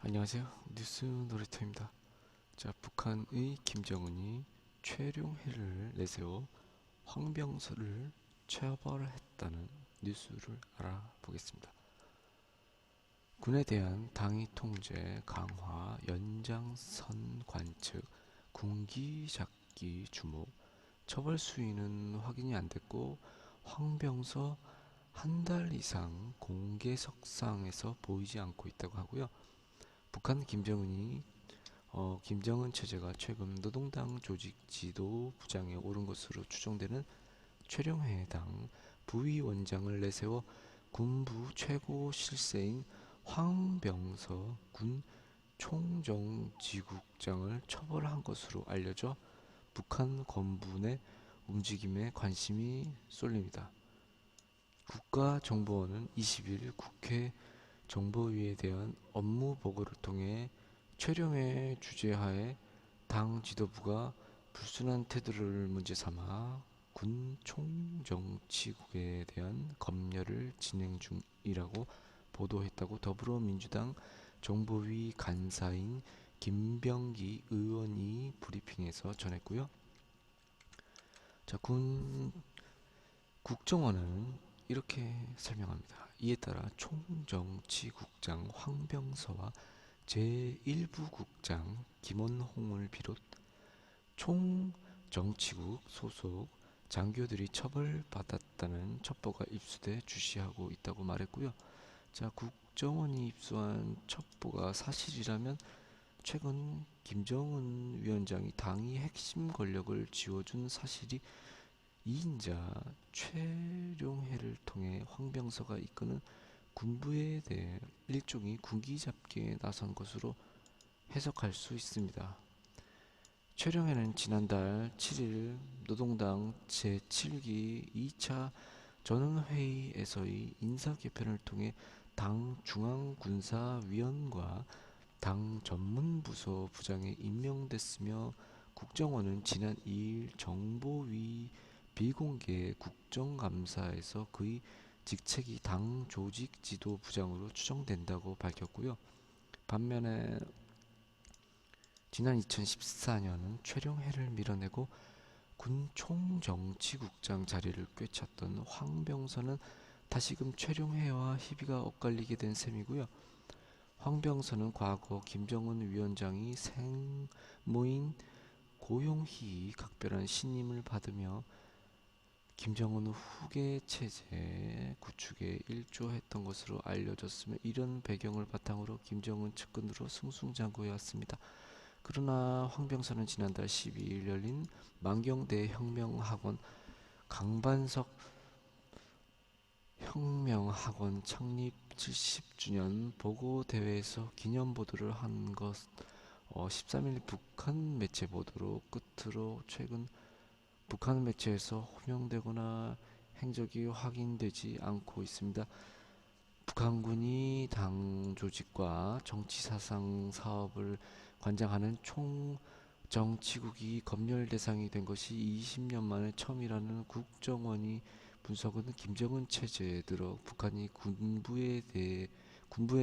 안녕하세요. 뉴스 놀이터입니다. 자, 북한의 김정은이 최룡해를 내세워 황병서를 처벌했다는 뉴스를 알아보겠습니다. 군에 대한 당위 통제 강화, 연장선 관측, 군기 잡기 주목, 처벌 수위는 확인이 안 됐고 황병서 한 달 이상 공개석상에서 보이지 않고 있다고 하고요. 북한 김정은 체제가 최근 노동당 조직 지도 부장에 오른 것으로 추정되는 최룡해당 부위원장을 내세워 군부 최고 실세인 황병서 군 총정지국장을 처벌한 것으로 알려져 북한 건부 내 움직임에 관심이 쏠립니다. 국가정보원은 20일 국회 정보위에 대한 업무 보고를 통해 최룡해 주재하에 당 지도부가 불순한 태도를 문제 삼아 군 총정치국에 대한 검열을 진행 중이라고 보도했다고 더불어민주당 정보위 간사인 김병기 의원이 브리핑에서 전했고요. 자, 군 국정원은 이렇게 설명합니다. 이에 따라 총정치국장 황병서와 제1부 국장 김원홍을 비롯 총정치국 소속 장교들이 처벌받았다는 첩보가 입수돼 주시하고 있다고 말했고요. 자, 국정원이 입수한 첩보가 사실이라면 최근 김정은 위원장이 당의 핵심 권력을 쥐어준 사실이 2인자 최룡해를 통해 황병서가 이끄는 군부에 대해 일종의 군기 잡기에 나선 것으로 해석할 수 있습니다. 최룡해는 지난달 7일 노동당 제7기 2차 전원회의에서의 인사개편을 통해 당 중앙군사위원과 당 전문부서 부장에 임명됐으며 국정원은 지난 2일 정보위 비공개 국정감사에서 그의 직책이 당 조직지도부장으로 추정된다고 밝혔고요. 반면에 지난 2014년은 최룡해를 밀어내고 군 총정치국장 자리를 꿰찼던 황병서는 다시금 최룡해와 희비가 엇갈리게 된 셈이고요. 황병서는 과거 김정은 위원장이 생모인 고용희 각별한 신임을 받으며 김정은 후계 체제 구축에 일조했던 것으로 알려졌으며 이런 배경을 바탕으로 김정은 측근으로 승승장구해왔습니다. 그러나 황병서는 지난달 12일 열린 만경대 혁명학원 강반석 혁명학원 창립 70주년 보고대회에서 기념보도를 한 것 13일 북한 매체 보도로 끝으로 최근 북한 매체에서 호명되거나 행적이 확인되지 않고 있습니다. 북한군이 당 조직과 정치사상 사업을 관장하는 총정치국이 검열 대상이 된 것이 20년 만에 처음이라는 국정원이 분석은 김정은 체제에 들어 북한이 군부에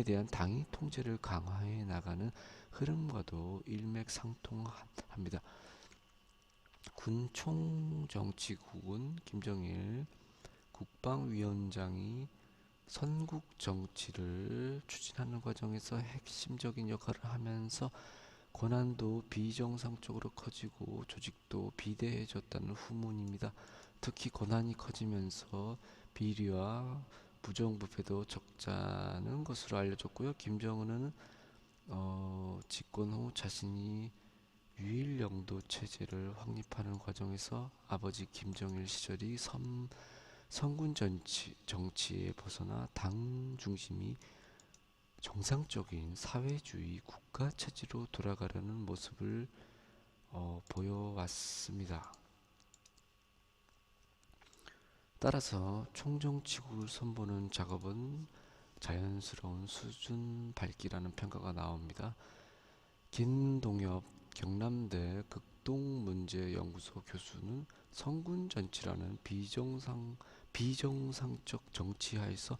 대한 당위 통제를 강화해 나가는 흐름과도 일맥상통합니다. 군 총정치국은 김정일 국방위원장이 선국 정치를 추진하는 과정에서 핵심적인 역할을 하면서 권한도 비정상적으로 커지고 조직도 비대해졌다는 후문입니다. 특히 권한이 커지면서 비리와 부정부패도 적잖은 것으로 알려졌고요. 김정은은 집권 후 자신이 유일영도 체제를 확립하는 과정에서 아버지 김정일 시절이 선군 정치에 벗어나 당 중심이 정상적인 사회주의 국가 체제로 돌아가려는 모습을 보여왔습니다. 따라서 총정치국을 선보는 작업은 자연스러운 수준 밟기라는 평가가 나옵니다. 김동엽 경남대 극동문제연구소 교수는 선군 정치라는 비정상적 정치하에서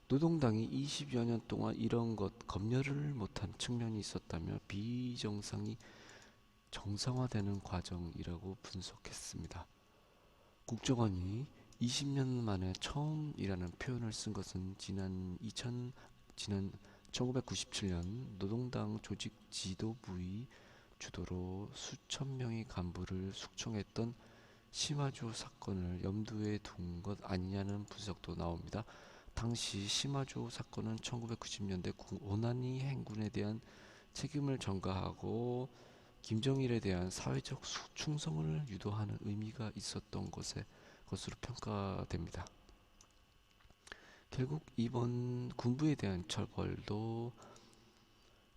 노동당이 20여 년 동안 이런 것 검열을 못한 측면이 있었다며 비정상이 정상화되는 과정이라고 분석했습니다. 국정원이 20년 만에 처음이라는 표현을 쓴 것은 지난 1997년 노동당 조직 지도부의 주도로 수천 명의 간부를 숙청했던 시마조 사건을 염두에 둔 것 아니냐는 분석도 나옵니다. 당시 시마조 사건은 1990년대 고난이 행군에 대한 책임을 전가하고 김정일에 대한 사회적 충성을 유도하는 의미가 있었던 것으로 평가됩니다. 결국 이번 군부에 대한 처벌도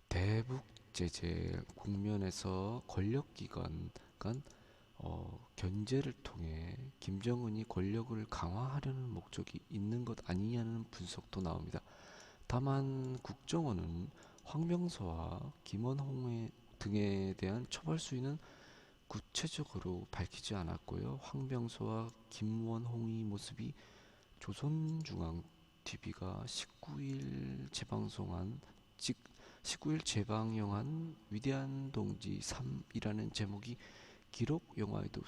대북 제재 국면에서 권력기관 간 견제를 통해 김정은이 권력을 강화하려는 목적이 있는 것 아니냐는 분석도 나옵니다. 다만 국정원은 황명서와 김원홍 등에 대한 처벌 수위는 구체적으로 밝히지 않았고요. 황명서와 김원홍의 모습이 조선중앙TV가 19일 재방영한 위대한 동지 3이라는 제목이 기록 영화에도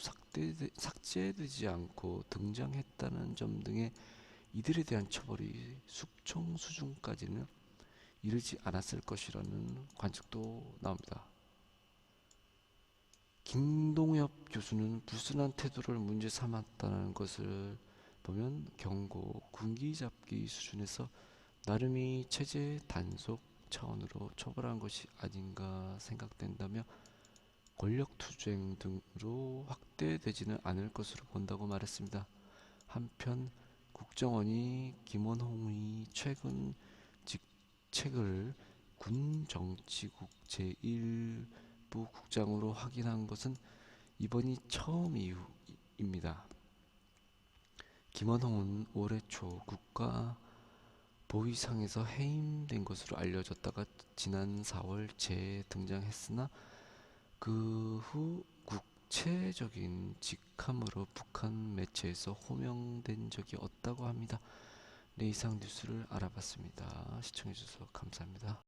삭제되지 않고 등장했다는 점 등의 이들에 대한 처벌이 숙청 수준까지는 이르지 않았을 것이라는 관측도 나옵니다. 김동엽 교수는 불순한 태도를 문제 삼았다는 것을 보면 경고, 군기잡기 수준에서 나름의 체제 단속 차원으로 처벌한 것이 아닌가 생각된다며 권력투쟁 등으로 확대되지는 않을 것으로 본다고 말했습니다. 한편 국정원이 김원홍의 최근 직책을 군정치국 제1부 국장으로 확인한 것은 이번이 처음 이후입니다. 김원홍은 올해 초 국가보위상에서 해임된 것으로 알려졌다가 지난 4월 재등장했으나 그 후 구체적인 직함으로 북한 매체에서 호명된 적이 없다고 합니다. 네, 이상 뉴스를 알아봤습니다. 시청해주셔서 감사합니다.